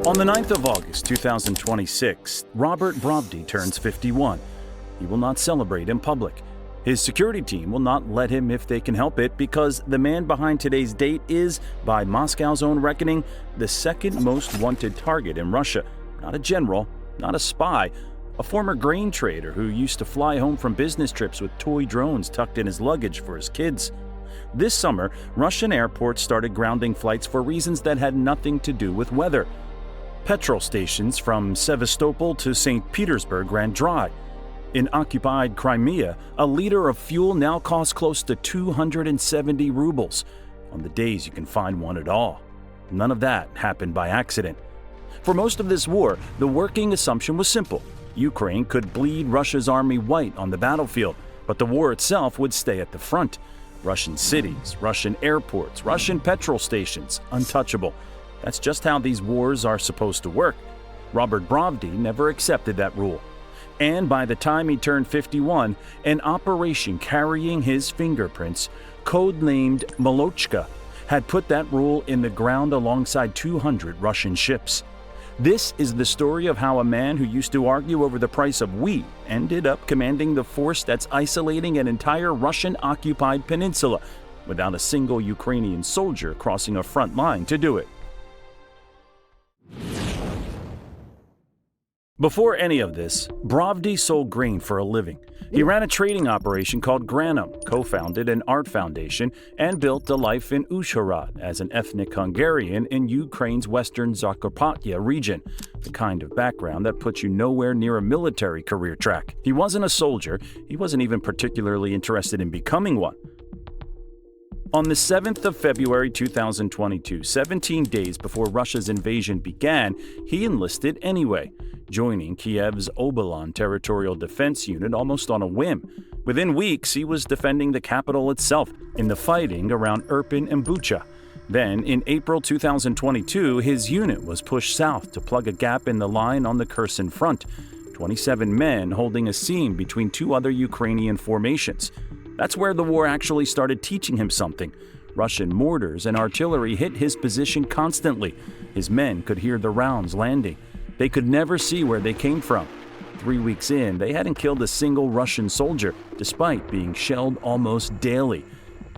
On the 9th of August 2026, Robert Brovdi turns 51. He will not celebrate in public. His security team will not let him if they can help it, because the man behind today's date is, by Moscow's own reckoning, the second most wanted target in Russia. Not a general, not a spy, a former grain trader who used to fly home from business trips with toy drones tucked in his luggage for his kids. This summer, Russian airports started grounding flights for reasons that had nothing to do with weather. Petrol stations from Sevastopol to St. Petersburg ran dry. In occupied Crimea, a liter of fuel now costs close to 270 rubles, on the days you can find one at all. None of that happened by accident. For most of this war, the working assumption was simple. Ukraine could bleed Russia's army white on the battlefield, but the war itself would stay at the front. Russian cities, Russian airports, Russian petrol stations, untouchable. That's just how these wars are supposed to work. Robert Brovdi never accepted that rule. And by the time he turned 51, an operation carrying his fingerprints, codenamed MoLoChKa, had put that rule in the ground alongside 200 Russian ships. This is the story of how a man who used to argue over the price of wheat ended up commanding the force that's isolating an entire Russian-occupied peninsula without a single Ukrainian soldier crossing a front line to do it. Before any of this, Brovdi sold grain for a living. He ran a trading operation called Granum, co-founded an art foundation, and built a life in Uzhhorod as an ethnic Hungarian in Ukraine's western Zakarpattia region, the kind of background that puts you nowhere near a military career track. He wasn't a soldier. He wasn't even particularly interested in becoming one. On the 7th of February 2022, 17 days before Russia's invasion began, he enlisted anyway, joining Kiev's Obolon Territorial Defense Unit almost on a whim. Within weeks, he was defending the capital itself in the fighting around Irpin and Bucha. Then, in April 2022, his unit was pushed south to plug a gap in the line on the Kherson front, 27 men holding a seam between two other Ukrainian formations. That's where the war actually started teaching him something. Russian mortars and artillery hit his position constantly. His men could hear the rounds landing. They could never see where they came from. 3 weeks in, they hadn't killed a single Russian soldier, despite being shelled almost daily.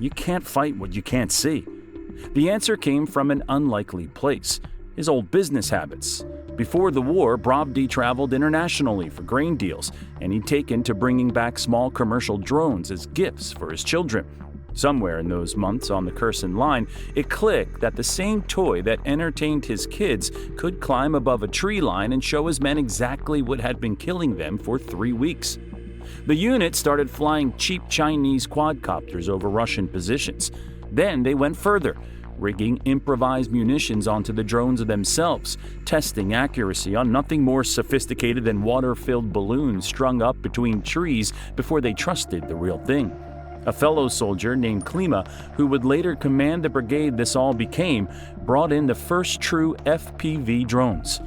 You can't fight what you can't see. The answer came from an unlikely place: his old business habits. Before the war, Brovdi traveled internationally for grain deals, and he'd taken to bringing back small commercial drones as gifts for his children. Somewhere in those months on the Kherson line, it clicked that the same toy that entertained his kids could climb above a tree line and show his men exactly what had been killing them for 3 weeks. The unit started flying cheap Chinese quadcopters over Russian positions. Then they went further, rigging improvised munitions onto the drones themselves, testing accuracy on nothing more sophisticated than water-filled balloons strung up between trees before they trusted the real thing. A fellow soldier named Klima, who would later command the brigade this all became, brought in the first true FPV drones.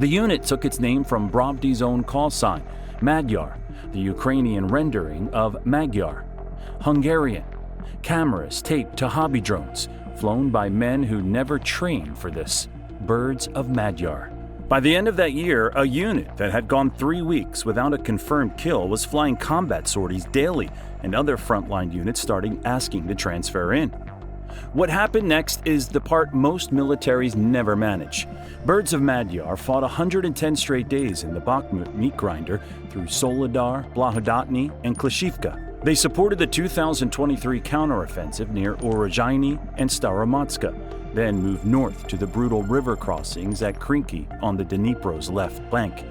The unit took its name from Brovdi's own call sign, Madyar, the Ukrainian rendering of Magyar. Hungarian. Cameras taped to hobby drones, flown by men who never trained for this. Birds of Madyar. By the end of that year, a unit that had gone 3 weeks without a confirmed kill was flying combat sorties daily, and other frontline units started asking to transfer in. What happened next is the part most militaries never manage. Birds of Magyar fought 110 straight days in the Bakhmut meat grinder through Soledar, Blahodatny, and Klishivka. They supported the 2023 counteroffensive near Orozhaini and Staromatska, then moved north to the brutal river crossings at Krinky on the Dnipro's left bank.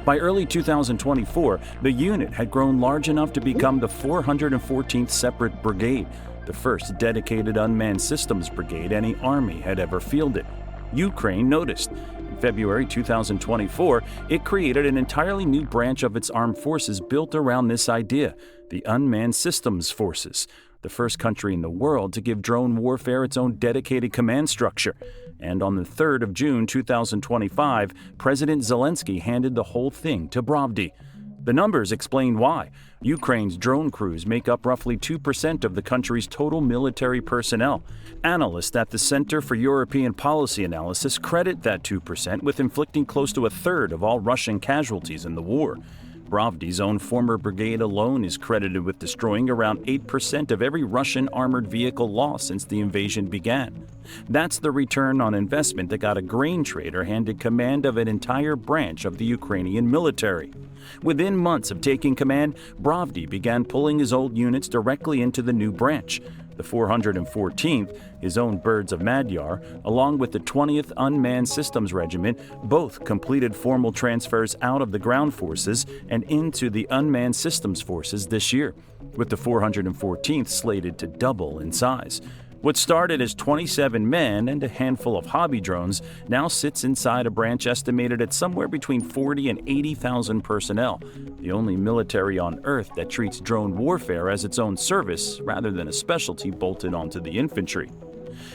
By early 2024, the unit had grown large enough to become the 414th Separate Brigade, the first dedicated unmanned systems brigade any army had ever fielded. Ukraine noticed. In February 2024, it created an entirely new branch of its armed forces built around this idea, the Unmanned Systems Forces, the first country in the world to give drone warfare its own dedicated command structure. And on the 3rd of June 2025, President Zelensky handed the whole thing to Brovdi. The numbers explain why. Ukraine's drone crews make up roughly 2% of the country's total military personnel. Analysts at the Center for European Policy Analysis credit that 2% with inflicting close to a third of all Russian casualties in the war. Brovdi's own former brigade alone is credited with destroying around 8% of every Russian armored vehicle lost since the invasion began. That's the return on investment that got a grain trader handed command of an entire branch of the Ukrainian military. Within months of taking command, Brovdi began pulling his old units directly into the new branch. The 414th, his own birds of Madyar, along with the 20th Unmanned Systems Regiment, both completed formal transfers out of the ground forces and into the Unmanned Systems Forces this year, with the 414th slated to double in size. What started as 27 men and a handful of hobby drones now sits inside a branch estimated at somewhere between 40 and 80,000 personnel, the only military on Earth that treats drone warfare as its own service rather than a specialty bolted onto the infantry.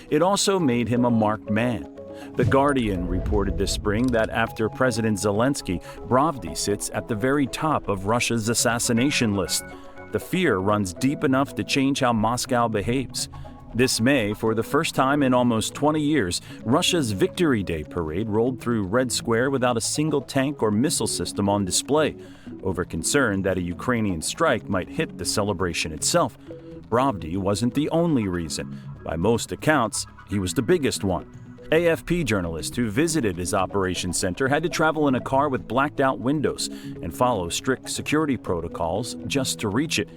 It also made him a marked man. The Guardian reported this spring that after President Zelensky, Brovdi sits at the very top of Russia's assassination list. The fear runs deep enough to change how Moscow behaves. This May, for the first time in almost 20 years, Russia's Victory Day parade rolled through Red Square without a single tank or missile system on display, over concern that a Ukrainian strike might hit the celebration itself. Brovdi wasn't the only reason. By most accounts, he was the biggest one. AFP journalists who visited his operations center had to travel in a car with blacked-out windows and follow strict security protocols just to reach it.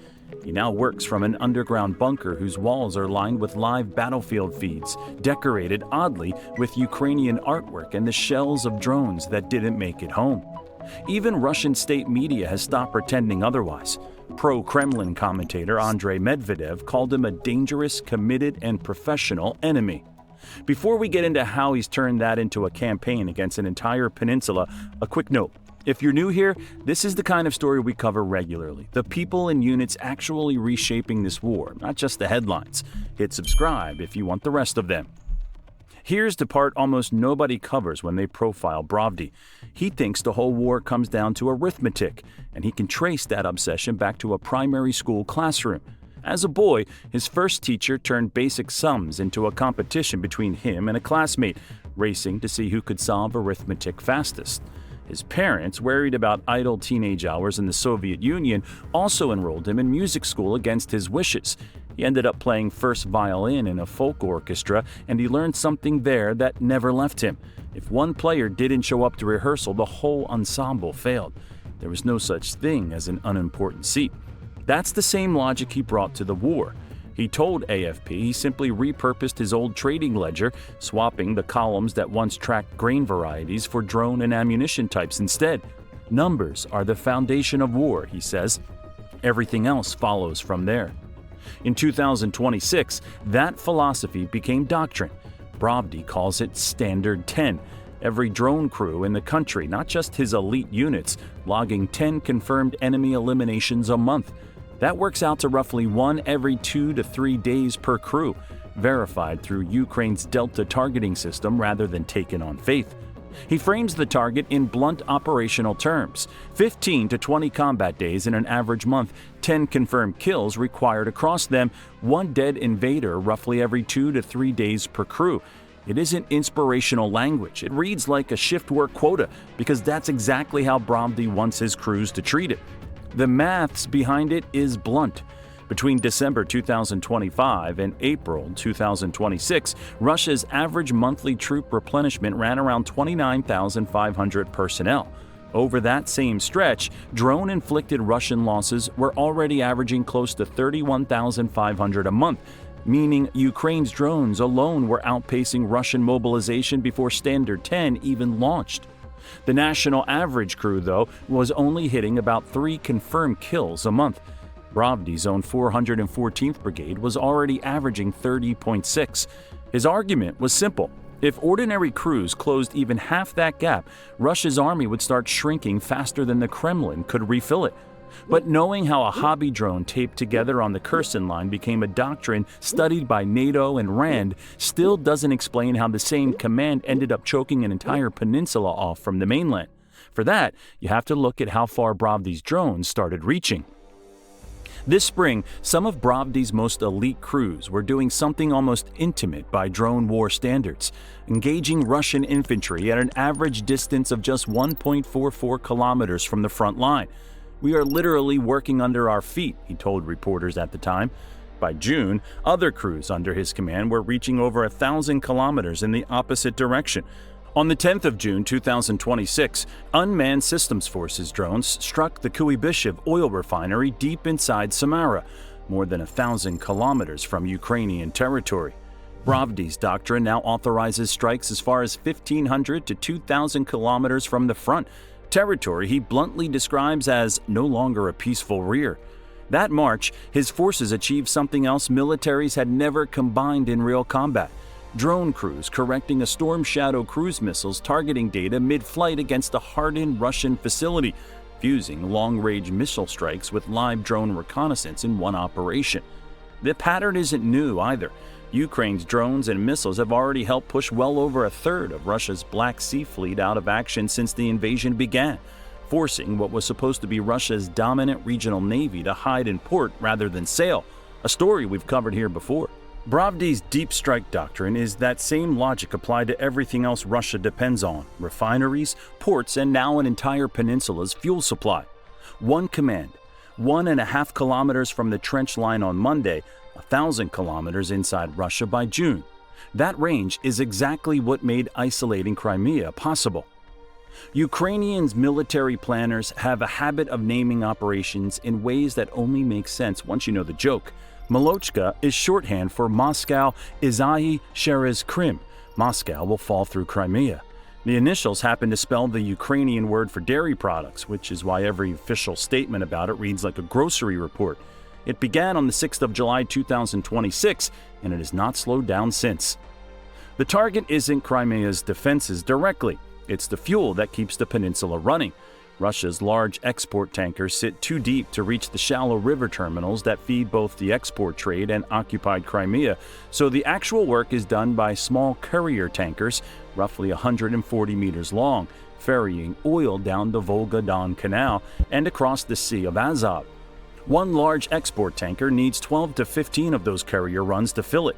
He now works from an underground bunker whose walls are lined with live battlefield feeds, decorated oddly with Ukrainian artwork and the shells of drones that didn't make it home. Even Russian state media has stopped pretending otherwise. Pro-Kremlin commentator Andrei Medvedev called him a dangerous, committed, and professional enemy. Before we get into how he's turned that into a campaign against an entire peninsula, a quick note. If you're new here, this is the kind of story we cover regularly. The people and units actually reshaping this war, not just the headlines. Hit subscribe if you want the rest of them. Here's the part almost nobody covers when they profile Brovdi. He thinks the whole war comes down to arithmetic, and he can trace that obsession back to a primary school classroom. As a boy, his first teacher turned basic sums into a competition between him and a classmate, racing to see who could solve arithmetic fastest. His parents, worried about idle teenage hours in the Soviet Union, also enrolled him in music school against his wishes. He ended up playing first violin in a folk orchestra, and he learned something there that never left him. If one player didn't show up to rehearsal, the whole ensemble failed. There was no such thing as an unimportant seat. That's the same logic he brought to the war. He told AFP he simply repurposed his old trading ledger, swapping the columns that once tracked grain varieties for drone and ammunition types instead. Numbers are the foundation of war, he says. Everything else follows from there. In 2026, that philosophy became doctrine. Brovdi calls it Standard 10. Every drone crew in the country, not just his elite units, logging 10 confirmed enemy eliminations a month. That works out to roughly 1 every 2 to 3 days per crew, verified through Ukraine's Delta targeting system rather than taken on faith. He frames the target in blunt operational terms: 15 to 20 combat days in an average month, 10 confirmed kills required across them, 1 dead invader roughly every 2 to 3 days per crew. It isn't inspirational language. It reads like a shift work quota, because that's exactly how Brovdi wants his crews to treat it. The maths behind it is blunt. Between December 2025 and April 2026, Russia's average monthly troop replenishment ran around 29,500 personnel. Over that same stretch, drone-inflicted Russian losses were already averaging close to 31,500 a month, meaning Ukraine's drones alone were outpacing Russian mobilization before Standard 10 even launched. The national average crew, though, was only hitting about 3 confirmed kills a month. Brovdi's own 414th Brigade was already averaging 30.6. His argument was simple. If ordinary crews closed even half that gap, Russia's army would start shrinking faster than the Kremlin could refill it. But knowing how a hobby drone taped together on the Kherson line became a doctrine studied by NATO and RAND still doesn't explain how the same command ended up choking an entire peninsula off from the mainland. For that, you have to look at how far Brovdi's drones started reaching. This spring, some of Brovdi's most elite crews were doing something almost intimate by drone war standards, engaging Russian infantry at an average distance of just 1.44 kilometers from the front line. "We are literally working under our feet," he told reporters at the time. By June, other crews under his command were reaching over 1,000 kilometers in the opposite direction. On the 10th of June 2026, Unmanned Systems Forces drones struck the Kuibyshev oil refinery deep inside Samara, more than 1,000 kilometers from Ukrainian territory. Brovdi's doctrine now authorizes strikes as far as 1,500 to 2,000 kilometers from the front, territory he bluntly describes as no longer a peaceful rear. That March, his forces achieved something else militaries had never combined in real combat: drone crews correcting a Storm Shadow cruise missile's targeting data mid-flight against a hardened Russian facility, fusing long-range missile strikes with live drone reconnaissance in one operation. The pattern isn't new either. Ukraine's drones and missiles have already helped push well over a third of Russia's Black Sea fleet out of action since the invasion began, forcing what was supposed to be Russia's dominant regional navy to hide in port rather than sail, a story we've covered here before. Brovdi's deep strike doctrine is that same logic applied to everything else Russia depends on: refineries, ports, and now an entire peninsula's fuel supply. One command, 1.5 kilometers from the trench line on Monday, 1,000 kilometers inside Russia by June. That range is exactly what made isolating Crimea possible. Ukrainians' military planners have a habit of naming operations in ways that only make sense once you know the joke. MoLoChKa is shorthand for Moscow Izai Sherez Krim. Moscow will fall through Crimea. The initials happen to spell the Ukrainian word for dairy products, which is why every official statement about it reads like a grocery report. It began on the 6th of July 2026, and it has not slowed down since. The target isn't Crimea's defenses directly. It's the fuel that keeps the peninsula running. Russia's large export tankers sit too deep to reach the shallow river terminals that feed both the export trade and occupied Crimea, so the actual work is done by small courier tankers, roughly 140 meters long, ferrying oil down the Volga-Don Canal and across the Sea of Azov. One large export tanker needs 12 to 15 of those courier runs to fill it.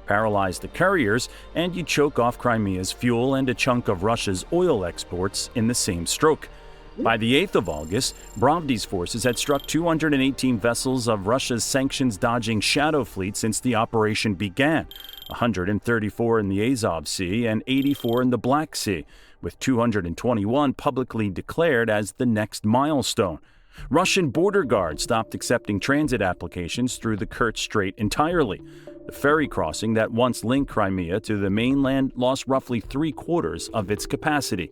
Paralyze the couriers, and you choke off Crimea's fuel and a chunk of Russia's oil exports in the same stroke. By the 8th of August, Brovdi's forces had struck 218 vessels of Russia's sanctions-dodging shadow fleet since the operation began, 134 in the Azov Sea and 84 in the Black Sea, with 221 publicly declared as the next milestone. Russian border guards stopped accepting transit applications through the Kerch Strait entirely. The ferry crossing that once linked Crimea to the mainland lost roughly 3/4 of its capacity.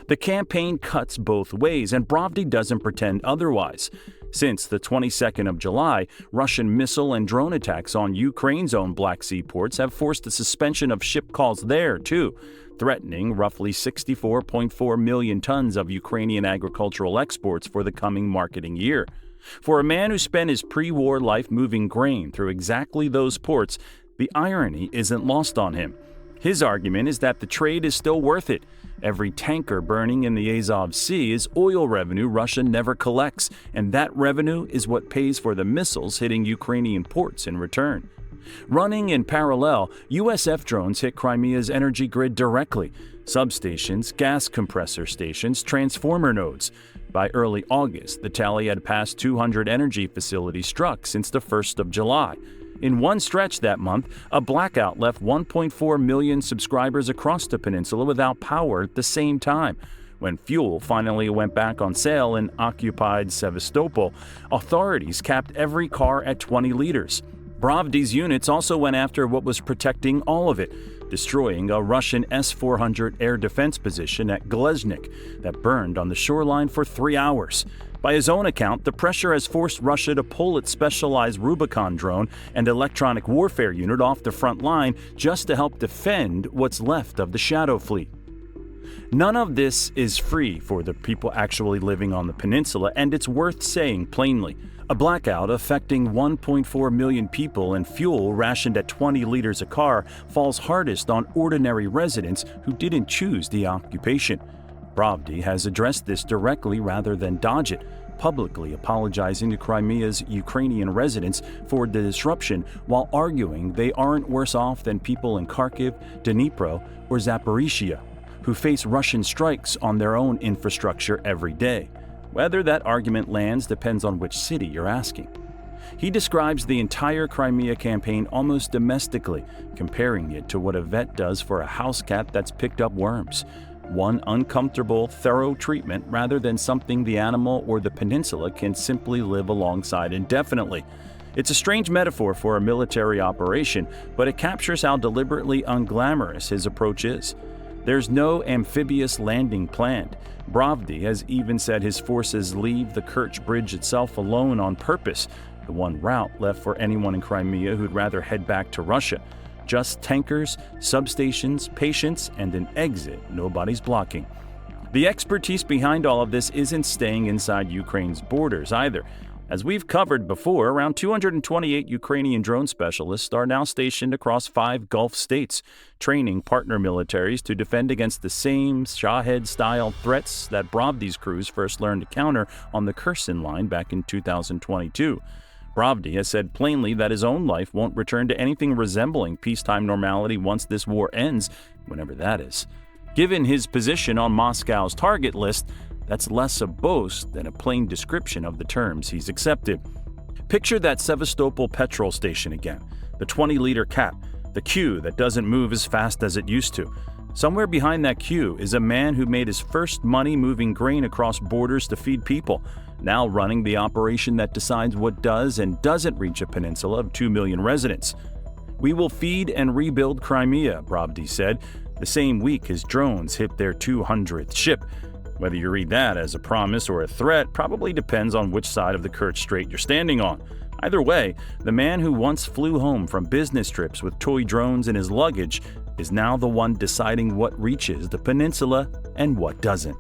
The campaign cuts both ways, and Brovdi doesn't pretend otherwise. Since the 22nd of July, Russian missile and drone attacks on Ukraine's own Black Sea ports have forced the suspension of ship calls there, too, threatening roughly 64.4 million tons of Ukrainian agricultural exports for the coming marketing year. For a man who spent his pre-war life moving grain through exactly those ports, the irony isn't lost on him. His argument is that the trade is still worth it. Every tanker burning in the Azov Sea is oil revenue Russia never collects, and that revenue is what pays for the missiles hitting Ukrainian ports in return. Running in parallel, USF drones hit Crimea's energy grid directly: substations, gas compressor stations, transformer nodes. By early August, the tally had passed 200 energy facilities struck since the 1st of July. In one stretch that month, a blackout left 1.4 million subscribers across the peninsula without power at the same time. When fuel finally went back on sale in occupied Sevastopol, authorities capped every car at 20 liters. Brovdi's units also went after what was protecting all of it, destroying a Russian S-400 air defense position at Gleznik that burned on the shoreline for 3 hours. By his own account, the pressure has forced Russia to pull its specialized Rubicon drone and electronic warfare unit off the front line just to help defend what's left of the Shadow Fleet. None of this is free for the people actually living on the peninsula, and it's worth saying plainly. A blackout affecting 1.4 million people and fuel rationed at 20 liters a car falls hardest on ordinary residents who didn't choose the occupation. Brovdi has addressed this directly rather than dodge it, publicly apologizing to Crimea's Ukrainian residents for the disruption while arguing they aren't worse off than people in Kharkiv, Dnipro, or Zaporizhia, who face Russian strikes on their own infrastructure every day. Whether that argument lands depends on which city you're asking. He describes the entire Crimea campaign almost domestically, comparing it to what a vet does for a house cat that's picked up worms. One uncomfortable, thorough treatment rather than something the animal or the peninsula can simply live alongside indefinitely. It's a strange metaphor for a military operation, but it captures how deliberately unglamorous his approach is. There's no amphibious landing planned. Brovdi has even said his forces leave the Kerch Bridge itself alone on purpose, the one route left for anyone in Crimea who'd rather head back to Russia. Just tankers, substations, patience, and an exit nobody's blocking. The expertise behind all of this isn't staying inside Ukraine's borders either. As we've covered before, around 228 Ukrainian drone specialists are now stationed across 5 Gulf states, training partner militaries to defend against the same Shahed-style threats that Brovdi's crews first learned to counter on the Kherson line back in 2022. Brovdi has said plainly that his own life won't return to anything resembling peacetime normality once this war ends, whenever that is. Given his position on Moscow's target list, that's less a boast than a plain description of the terms he's accepted. Picture that Sevastopol petrol station again, the 20-liter cap, the queue that doesn't move as fast as it used to. Somewhere behind that queue is a man who made his first money moving grain across borders to feed people, now running the operation that decides what does and doesn't reach a peninsula of 2 million residents. "We will feed and rebuild Crimea," Brovdi said, the same week his drones hit their 200th ship. Whether you read that as a promise or a threat probably depends on which side of the Kerch Strait you're standing on. Either way, the man who once flew home from business trips with toy drones in his luggage is now the one deciding what reaches the peninsula and what doesn't.